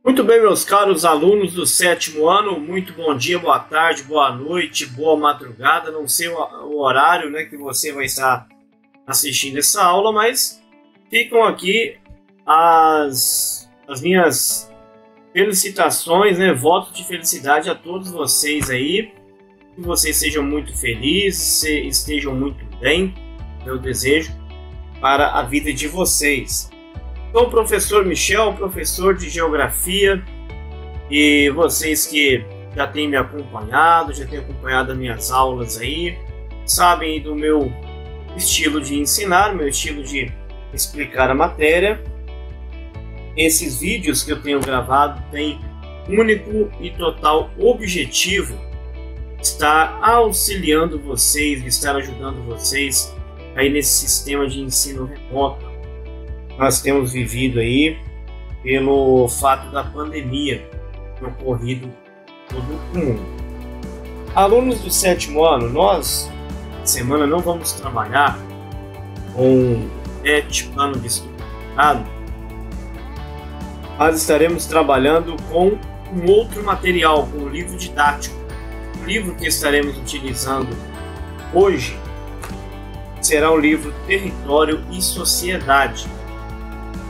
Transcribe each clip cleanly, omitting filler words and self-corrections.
Muito bem, meus caros alunos do sétimo ano, muito bom dia, boa tarde, boa noite, boa madrugada. Não sei o horário, né, que você vai estar assistindo essa aula, mas ficam aqui as minhas felicitações, né, votos de felicidade a todos vocês aí. Que vocês sejam muito felizes, estejam muito bem, meu desejo para a vida de vocês. Sou o professor Michel, professor de Geografia, e vocês que já têm me acompanhado, já têm acompanhado as minhas aulas aí, sabem do meu estilo de ensinar, meu estilo de explicar a matéria. Esses vídeos que eu tenho gravado têm único e total objetivo estar auxiliando vocês, estar ajudando vocês aí nesse sistema de ensino remoto nós temos vivido aí pelo fato da pandemia ocorrido todo o mundo. Alunos do sétimo ano, nós semana não vamos trabalhar com plano de estudo, mas estaremos trabalhando com um outro material, com o livro didático. O livro que estaremos utilizando hoje será o livro Território e Sociedade.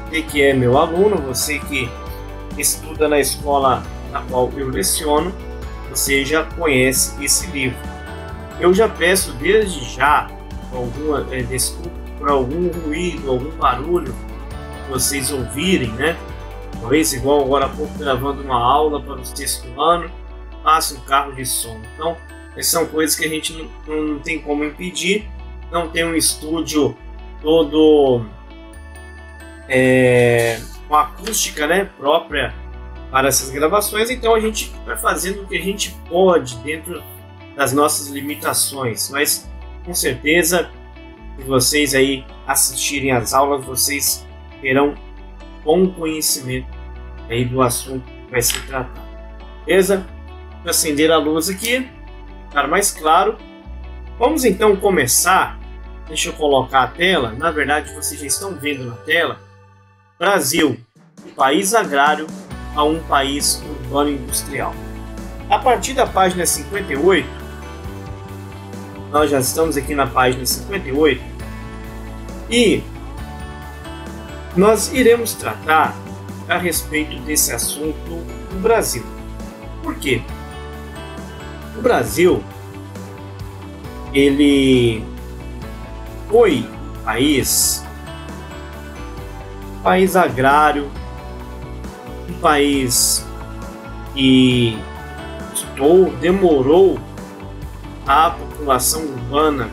Você que é meu aluno, você que estuda na escola na qual eu leciono, você já conhece esse livro. Eu já peço desde já desculpa por algum ruído, algum barulho que vocês ouvirem, né? Talvez igual agora há pouco gravando uma aula para o sexto ano, passa um carro de som. Então, essas são coisas que a gente não tem como impedir, não tem um estúdio todo com acústica, né, própria para essas gravações, então a gente vai fazendo o que a gente pode dentro das nossas limitações, mas com certeza se vocês aí assistirem às aulas, vocês terão bom conhecimento aí do assunto que vai se tratar. Beleza? Vou acender a luz aqui, ficar mais claro. Vamos então começar. Deixa eu colocar a tela. Na verdade, vocês já estão vendo na tela. Brasil, um país agrário a um país urbano industrial. A partir da página 58, nós já estamos aqui na página 58 e nós iremos tratar a respeito desse assunto do Brasil. Por quê? O Brasil, ele foi um país agrário, um país que demorou a população urbana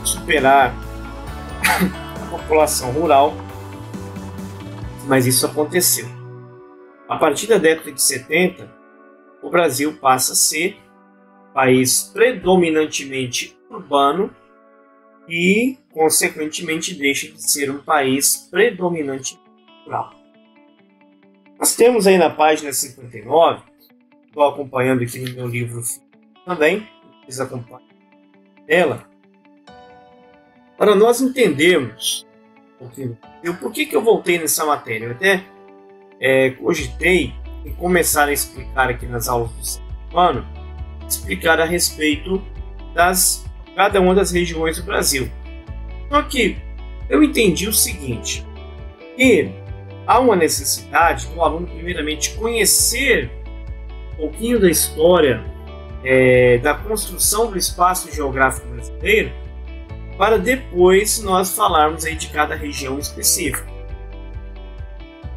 superar a população rural, mas isso aconteceu. A partir da década de 70, o Brasil passa a ser um país predominantemente urbano e, consequentemente, deixa de ser um país predominantemente rural. Nós temos aí na página 59, estou acompanhando aqui no meu livro também, vocês acompanham dela, para nós entendermos por que eu voltei nessa matéria. Eu até cogitei em começar a explicar aqui nas aulas do sétimo ano, explicar a respeito cada uma das regiões do Brasil. Só que eu entendi o seguinte, que há uma necessidade do aluno primeiramente conhecer um pouquinho da história da construção do espaço geográfico brasileiro, para depois nós falarmos aí de cada região específica.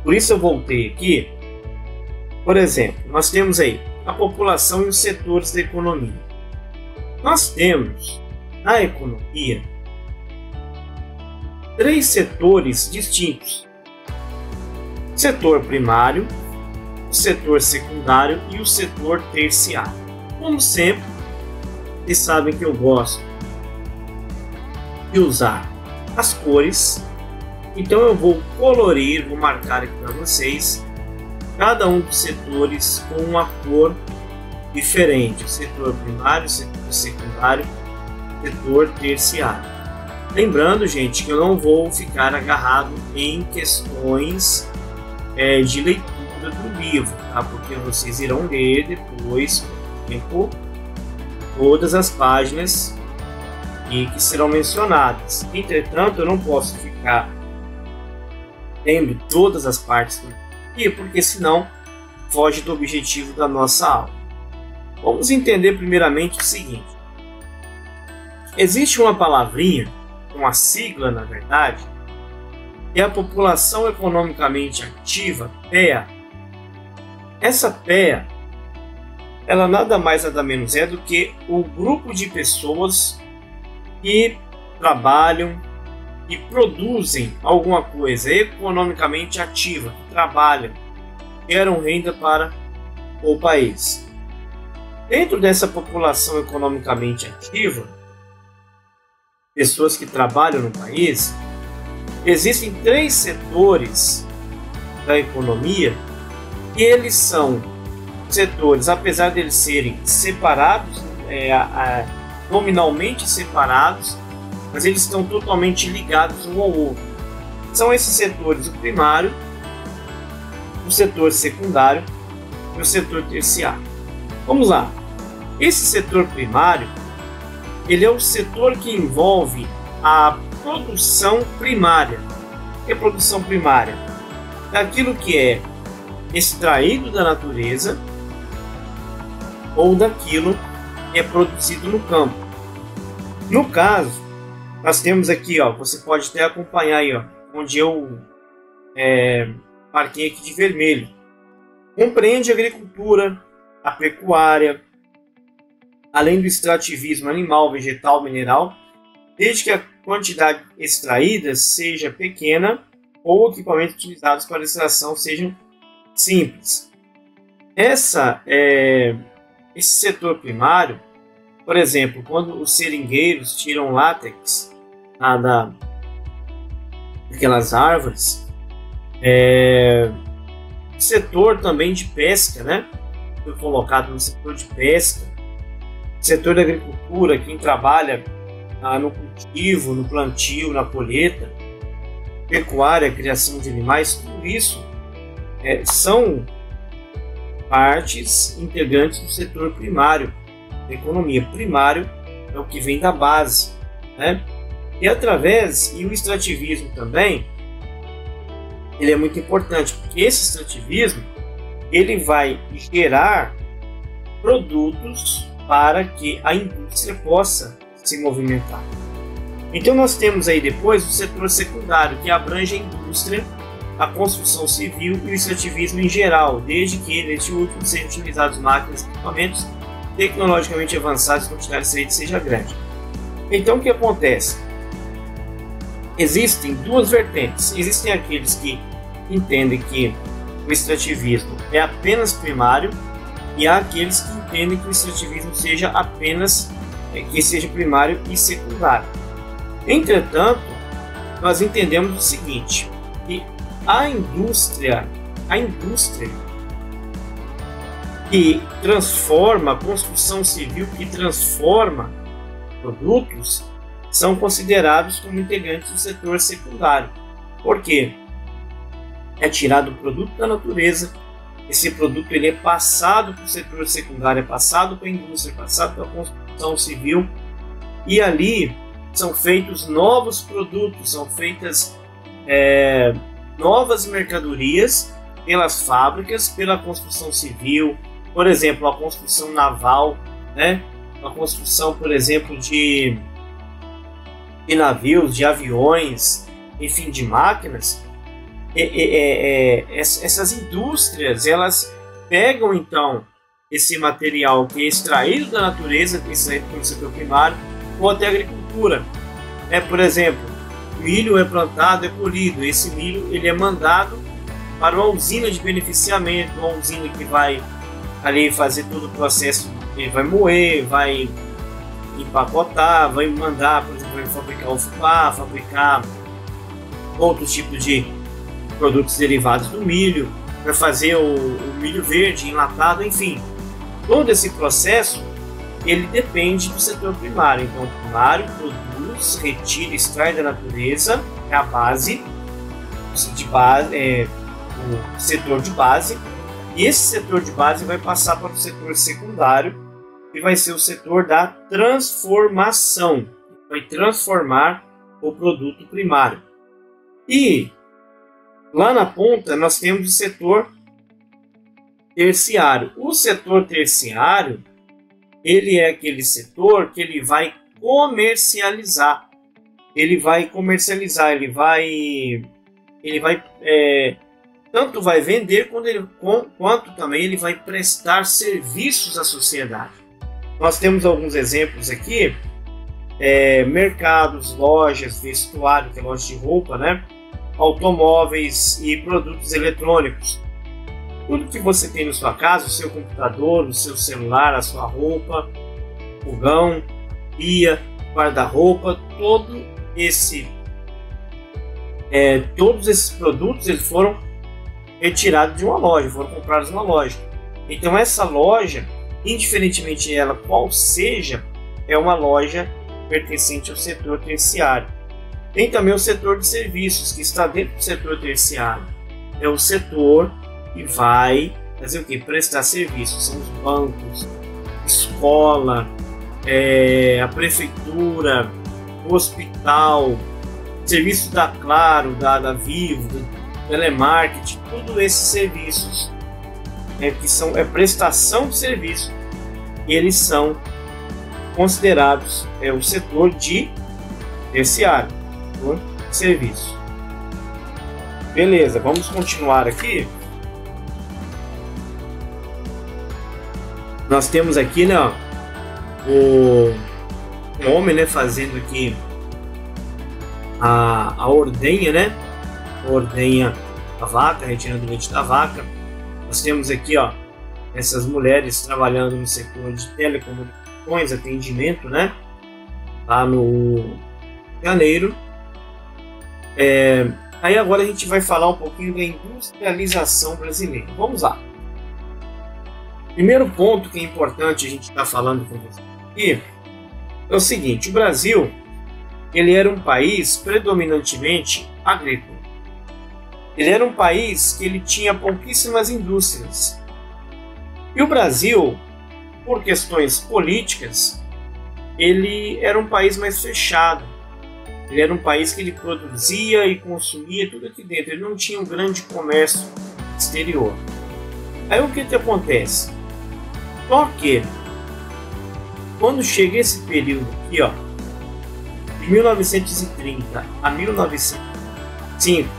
Por isso eu voltei aqui. Por exemplo, nós temos aí a população e os setores da economia. Nós temos na economia 3 setores distintos: o setor primário, o setor secundário e o setor terciário. Como sempre, vocês sabem que eu gosto de usar as cores, então eu vou colorir, vou marcar aqui para vocês cada um dos setores com uma cor diferente: o setor primário, o setor secundário, o setor terciário. Lembrando, gente, que eu não vou ficar agarrado em questões de leitura do livro, tá? Porque vocês irão ler depois, com o tempo, todas as páginas que serão mencionadas. Entretanto, eu não posso ficar lendo todas as partes do livro, porque senão foge do objetivo da nossa aula. Vamos entender primeiramente o seguinte: existe uma palavrinha, uma sigla na verdade, que é a população economicamente ativa, PEA. Essa PEA, ela nada mais nada menos é do que o grupo de pessoas que trabalham e produzem alguma coisa economicamente ativa, que trabalham, geram renda para o país. Dentro dessa população economicamente ativa, pessoas que trabalham no país, existem 3 setores da economia e eles são setores, apesar de eles serem separados, nominalmente separados, mas eles estão totalmente ligados um ao outro. São esses setores: o primário, o setor secundário e o setor terciário. Vamos lá. Esse setor primário, ele é o setor que envolve a produção primária. O que é produção primária? Daquilo que é extraído da natureza ou daquilo que é produzido no campo. No caso, nós temos aqui, ó, você pode até acompanhar aí, ó, onde eu marquei aqui de vermelho. Compreende a agricultura, a pecuária, além do extrativismo animal, vegetal, mineral, desde que a quantidade extraída seja pequena ou equipamentos utilizados para extração sejam simples. Esse setor primário, por exemplo, quando os seringueiros tiram látex daquelas árvores, o setor também de pesca, né? Foi colocado no setor de pesca, setor da agricultura, quem trabalha no cultivo, no plantio, na colheita, pecuária, criação de animais, tudo isso são partes integrantes do setor primário da economia. Primário é o que vem da base, né? E o extrativismo também, ele é muito importante, porque esse extrativismo, ele vai gerar produtos para que a indústria possa se movimentar. Então nós temos aí depois o setor secundário, que abrange a indústria, a construção civil e o extrativismo em geral, desde que neste último sejam utilizados máquinas e equipamentos tecnologicamente avançados e a quantidade extraída seja grande. Então o que acontece? Existem 2 vertentes. Existem aqueles que entendem que o extrativismo é apenas primário e há aqueles que entendem que o extrativismo seja apenas primário e secundário. Entretanto, nós entendemos o seguinte, que a indústria que transforma, a construção civil que transforma produtos, são considerados como integrantes do setor secundário. Por quê? É tirado o produto da natureza, esse produto ele é passado para o setor secundário, é passado para a indústria, é passado para a construção civil, e ali são feitos novos produtos, são feitas novas mercadorias pelas fábricas, pela construção civil, por exemplo, a construção naval, né? A construção, por exemplo, de navios, de aviões, enfim, de máquinas. Essas indústrias, elas pegam então esse material que é extraído da natureza, que é extraído pelo setor primário, ou até agricultura. Por exemplo, milho é plantado, é colhido, esse milho ele é mandado para uma usina de beneficiamento, uma usina que vai ali fazer todo o processo, ele vai moer, vai empacotar, vai mandar, por exemplo, vai fabricar o fubá, fabricar outros tipos de produtos derivados do milho, para fazer o milho verde enlatado, enfim. Todo esse processo ele depende do setor primário. Então, o primário produz, retira, extrai da natureza, é a base, o setor de base, E esse setor de base vai passar para o setor secundário, que vai ser o setor da transformação. Vai transformar o produto primário. E lá na ponta nós temos o setor terciário. O setor terciário, ele é aquele setor que ele vai comercializar. Ele vai tanto vai vender quanto também ele vai prestar serviços à sociedade. Nós temos alguns exemplos aqui, mercados, lojas, vestuário, que é loja de roupa, né? Automóveis e produtos eletrônicos. Tudo que você tem na sua casa, o seu computador, o seu celular, a sua roupa, fogão, pia, guarda-roupa, todos esses produtos eles foram retirados de uma loja, foram comprados numa loja. Então essa loja, indiferentemente ela qual seja, é uma loja pertencente ao setor terciário. Tem também o setor de serviços, que está dentro do setor terciário. É o setor que vai fazer o quê? Prestar serviços. São os bancos, escola, a prefeitura, o hospital, serviços da Claro, da Vivo, do telemarketing, todos esses serviços que são prestação de serviço, eles são considerados o setor de terciário, setor de serviço. Beleza, vamos continuar aqui. Nós temos aqui, né, o homem, né, fazendo aqui a ordenha, né? Ordenha a vaca, retirando o leite da vaca. Nós temos aqui, ó, essas mulheres trabalhando no setor de telecomunicações, atendimento, né? Lá no Rio de Janeiro. Aí agora a gente vai falar um pouquinho da industrialização brasileira. Vamos lá. Primeiro ponto que é importante a gente estar falando com vocês aqui é o seguinte: o Brasil, ele era um país predominantemente agrícola. Ele era um país que ele tinha pouquíssimas indústrias. E o Brasil, por questões políticas, ele era um país mais fechado. Ele era um país que ele produzia e consumia tudo aqui dentro. Ele não tinha um grande comércio exterior. Aí o que acontece? Só que, quando chega esse período aqui, ó, de 1930 a 1905,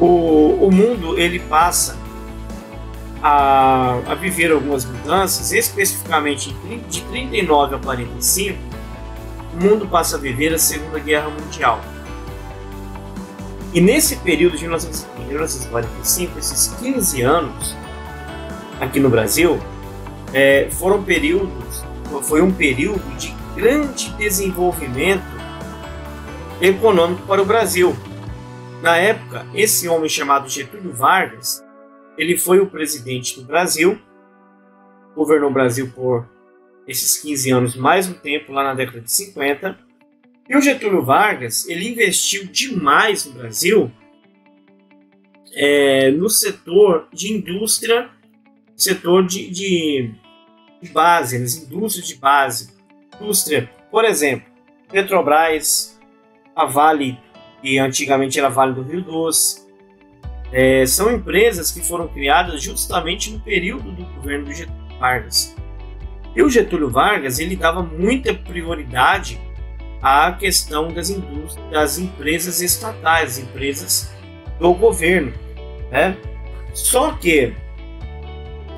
o mundo ele passa a viver algumas mudanças, especificamente de 39 a 45, o mundo passa a viver a Segunda Guerra Mundial. E nesse período de 1945, esses 15 anos aqui no Brasil, foi um período de grande desenvolvimento econômico para o Brasil. Na época, esse homem chamado Getúlio Vargas, ele foi o presidente do Brasil, governou o Brasil por esses 15 anos, mais um tempo, lá na década de 50. E o Getúlio Vargas, ele investiu demais no Brasil no setor de indústria, setor de base, nas indústrias de base. Indústria, por exemplo, Petrobras, a Vale, que antigamente era Vale do Rio Doce, são empresas que foram criadas justamente no período do governo do Getúlio Vargas. E o Getúlio Vargas, ele dava muita prioridade à questão das indústrias, das empresas estatais, empresas do governo, né? Só que,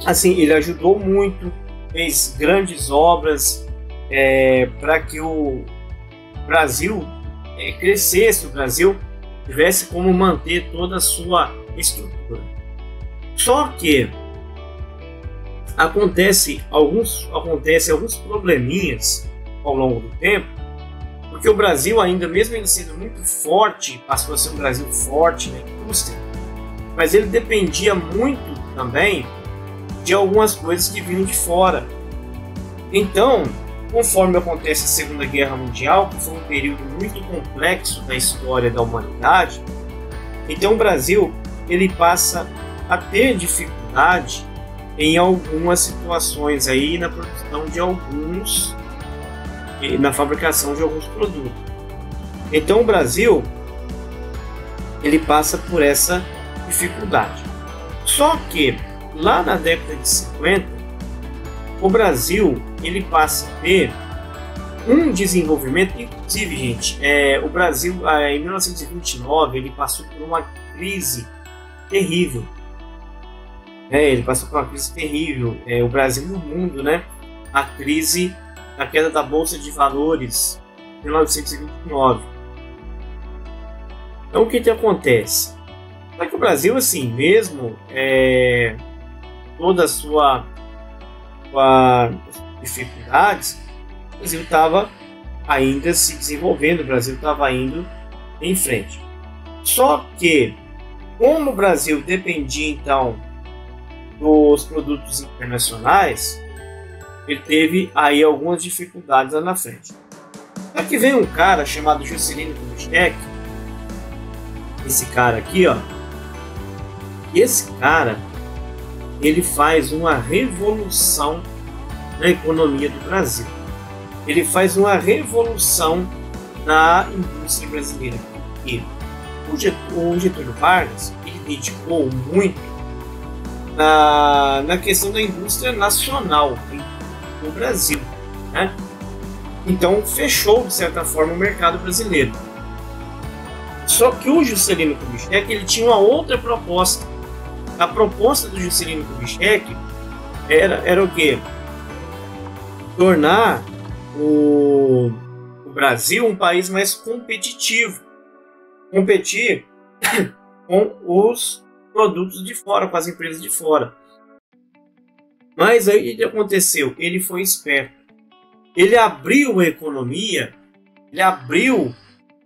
assim, ele ajudou muito, fez grandes obras para que o Brasil crescesse, o Brasil tivesse como manter toda a sua estrutura. Só que acontece alguns probleminhas ao longo do tempo, porque o Brasil, ainda mesmo ele sendo muito forte, passou a ser um Brasil forte na indústria, mas ele dependia muito também de algumas coisas que vinham de fora. Então, conforme acontece a Segunda Guerra Mundial, que foi um período muito complexo da história da humanidade, então o Brasil ele passa a ter dificuldade em algumas situações aí na produção de alguns, na fabricação de alguns produtos. Então o Brasil, ele passa por essa dificuldade. Só que lá na década de 50, o Brasil, ele passa a ter um desenvolvimento, inclusive, gente, o Brasil em 1929 ele passou por uma crise terrível. Ele passou por uma crise terrível, o Brasil e o mundo, né? A crise da queda da Bolsa de Valores, 1929. Então o que acontece? É que o Brasil, assim, mesmo toda a sua dificuldades, o Brasil estava ainda se desenvolvendo, o Brasil estava indo em frente. Só que, como o Brasil dependia então dos produtos internacionais, ele teve aí algumas dificuldades lá na frente. Aqui vem um cara chamado Juscelino Kubitschek, esse cara aqui, ó. Esse cara, ele faz uma revolução na economia do Brasil. Ele faz uma revolução na indústria brasileira. E o Getúlio Vargas, ele dedicou muito na questão da indústria nacional no Brasil, né? Então fechou de certa forma o mercado brasileiro. Só que o Juscelino Kubitschek, ele tinha uma outra proposta. A proposta do Juscelino Kubitschek era o quê? Tornar o Brasil um país mais competitivo. Competir com os produtos de fora, com as empresas de fora. Mas aí o que aconteceu? Ele foi esperto. Ele abriu a economia, ele abriu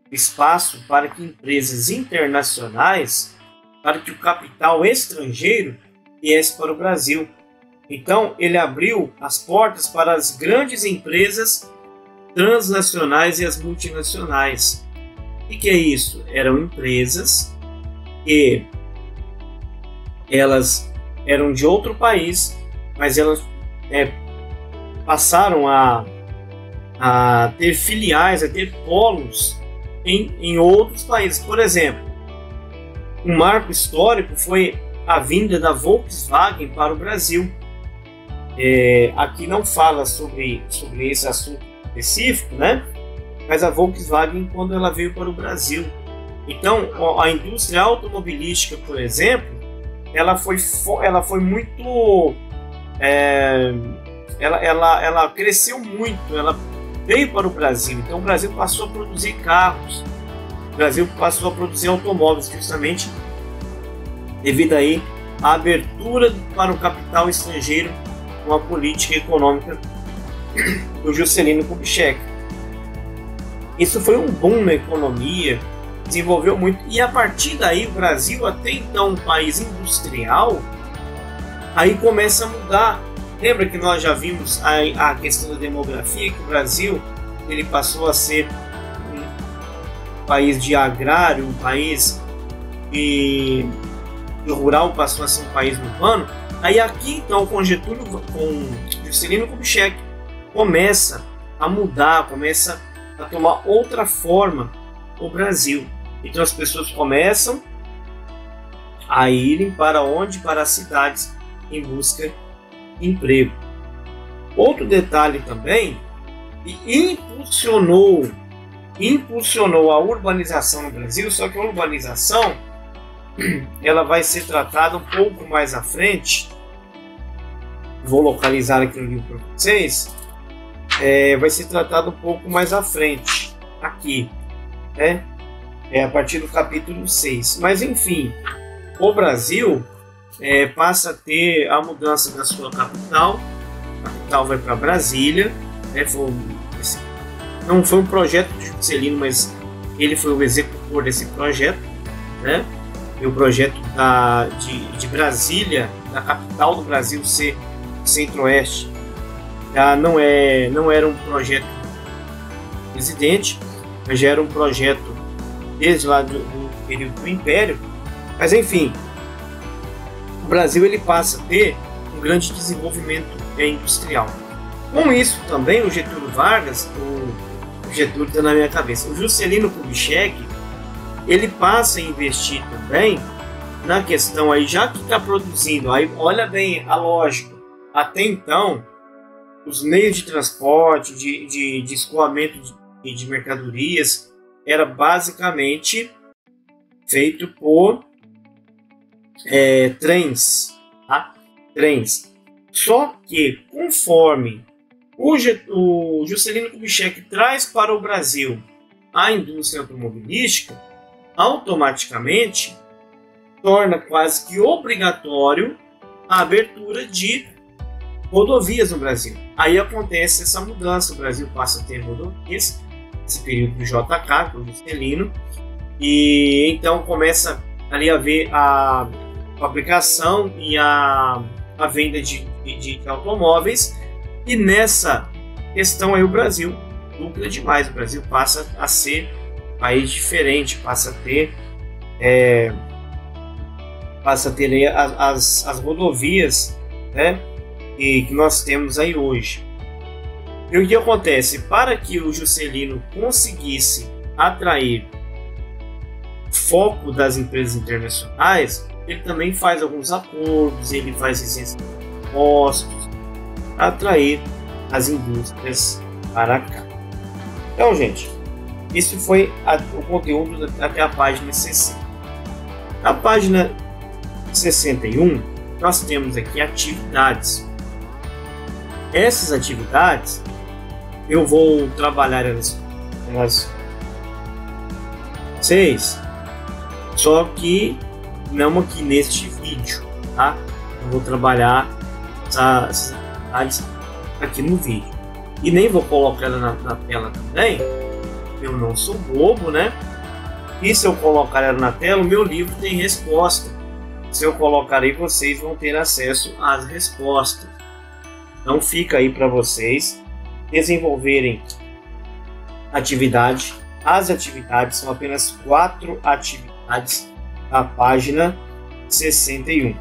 espaço para que empresas internacionais, para que o capital estrangeiro viesse para o Brasil. Então ele abriu as portas para as grandes empresas transnacionais e as multinacionais. O que é isso? Eram empresas que elas eram de outro país, mas elas passaram a ter filiais, a ter polos em outros países. Por exemplo, um marco histórico foi a vinda da Volkswagen para o Brasil. Aqui não fala sobre esse assunto específico, né? Mas a Volkswagen, quando ela veio para o Brasil. Então, a indústria automobilística, por exemplo, ela foi muito... ela cresceu muito, ela veio para o Brasil. Então o Brasil passou a produzir carros, o Brasil passou a produzir automóveis, justamente devido aí à abertura para o capital estrangeiro com a política econômica do Juscelino Kubitschek. Isso foi um boom na economia, desenvolveu muito, e a partir daí o Brasil, até então um país industrial, aí começa a mudar. Lembra que nós já vimos a questão da demografia, que o Brasil ele passou a ser um país de agrário, um país de rural, passou a ser um país urbano. Aí aqui então com Juscelino Kubitschek começa a mudar, começa a tomar outra forma o Brasil. Então as pessoas começam a irem para onde? Para as cidades em busca de emprego. Outro detalhe também, impulsionou a urbanização no Brasil, só que a urbanização ela vai ser tratada um pouco mais à frente. Vou localizar aqui no livro para vocês. Vai ser tratado um pouco mais à frente, aqui, né? A partir do capítulo 6. Mas enfim, o Brasil passa a ter a mudança da sua capital. A capital vai para Brasília. Não foi um projeto de Juscelino, mas ele foi o executor desse projeto, né? E o projeto de Brasília, da capital do Brasil, ser Centro-Oeste, não era um projeto do presidente, mas já era um projeto desde lá do período do Império. Mas enfim, o Brasil ele passa a ter um grande desenvolvimento industrial. Com isso também o Getúlio Vargas, o Getúlio está na minha cabeça, o Juscelino Kubitschek, ele passa a investir também na questão aí, já que está produzindo, aí olha bem a lógica, até então os meios de transporte, de escoamento de mercadorias era basicamente feito por trens, tá? Trens. Só que conforme o Juscelino Kubitschek traz para o Brasil a indústria automobilística, automaticamente torna quase que obrigatório a abertura de rodovias no Brasil. Aí acontece essa mudança, o Brasil passa a ter rodovias, esse período do JK, do Juscelino, e então começa ali a ver a fabricação e a venda de automóveis, e nessa questão aí o Brasil lucra demais, o Brasil passa a ser um país diferente, passa a ter aí as rodovias, né, que nós temos aí hoje. E o que acontece? Para que o Juscelino conseguisse atrair foco das empresas internacionais, ele também faz alguns acordos, ele faz licença de impostos para atrair as indústrias para cá. Então, gente, isso foi o conteúdo até a página 60. Na página 61, nós temos aqui atividades. Essas atividades eu vou trabalhar elas vocês, só que não aqui neste vídeo, tá? Eu vou trabalhar essas atividades aqui no vídeo e nem vou colocar ela na tela também. Eu não sou bobo, né? E se eu colocar ela na tela, o meu livro tem resposta. Se eu colocar aí, vocês vão ter acesso às respostas. Então fica aí para vocês desenvolverem atividade. As atividades são apenas 4 atividades da página 61.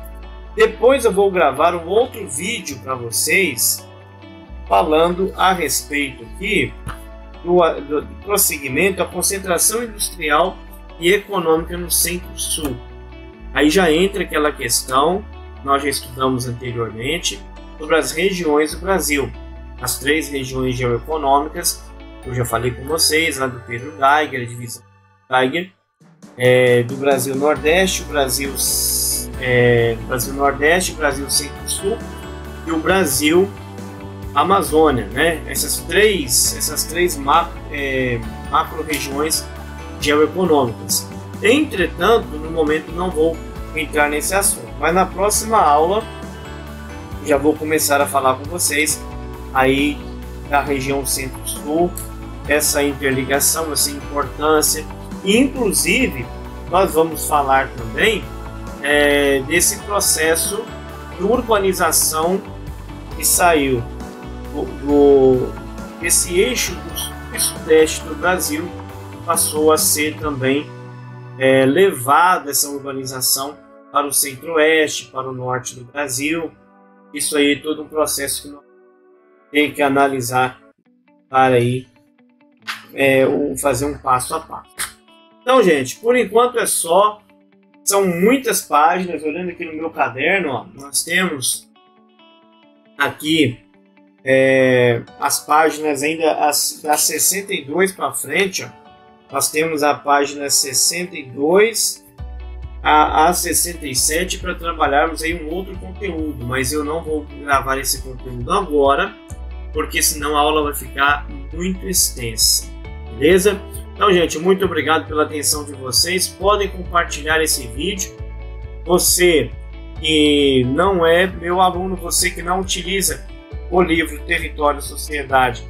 Depois eu vou gravar um outro vídeo para vocês falando a respeito aqui do prosseguimento, a concentração industrial e econômica no Centro-Sul. Aí já entra aquela questão que nós já estudamos anteriormente sobre as regiões do Brasil, as 3 regiões geoeconômicas. Eu já falei com vocês lá do Pedro Geiger, a divisão Geiger, do Brasil Nordeste, o Brasil Nordeste, Brasil Centro-Sul e o Brasil Amazônia, né? Essas três macro-regiões geoeconômicas. Entretanto, no momento não vou entrar nesse assunto, mas na próxima aula já vou começar a falar com vocês aí da região Centro-Sul, essa interligação, essa importância, e inclusive nós vamos falar também desse processo de urbanização que saiu desse eixo do sudeste do Brasil, passou a ser também levada essa urbanização para o centro-oeste, para o norte do Brasil. Isso aí é todo um processo que nós temos que analisar para aí fazer um passo a passo. Então, gente, por enquanto é só. São muitas páginas. Olhando aqui no meu caderno, ó, nós temos aqui as páginas ainda das 62 para frente, ó. Nós temos a página 62 a 67 para trabalharmos aí um outro conteúdo, mas eu não vou gravar esse conteúdo agora, porque senão a aula vai ficar muito extensa, beleza? Então, gente, muito obrigado pela atenção de vocês. Podem compartilhar esse vídeo. Você que não é meu aluno, você que não utiliza o livro Território e Sociedade,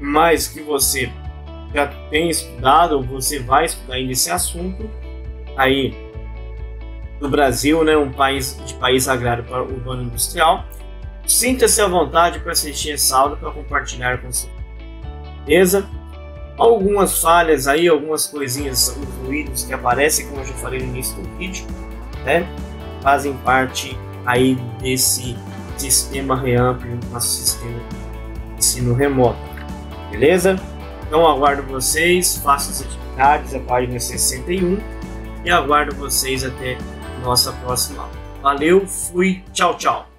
mas que você já tem estudado ou você vai estudar ainda esse assunto aí do Brasil, né, um país agrário para urbano industrial, sinta-se à vontade para assistir essa aula, para compartilhar com você, beleza? Algumas falhas aí, algumas coisinhas, os ruídos que aparecem, como eu já falei no início do vídeo, né, fazem parte aí desse sistema REAMP, nosso sistema de ensino remoto. Beleza? Então aguardo vocês, façam as atividades, a página 61, e aguardo vocês até nossa próxima aula. Valeu, fui, tchau, tchau!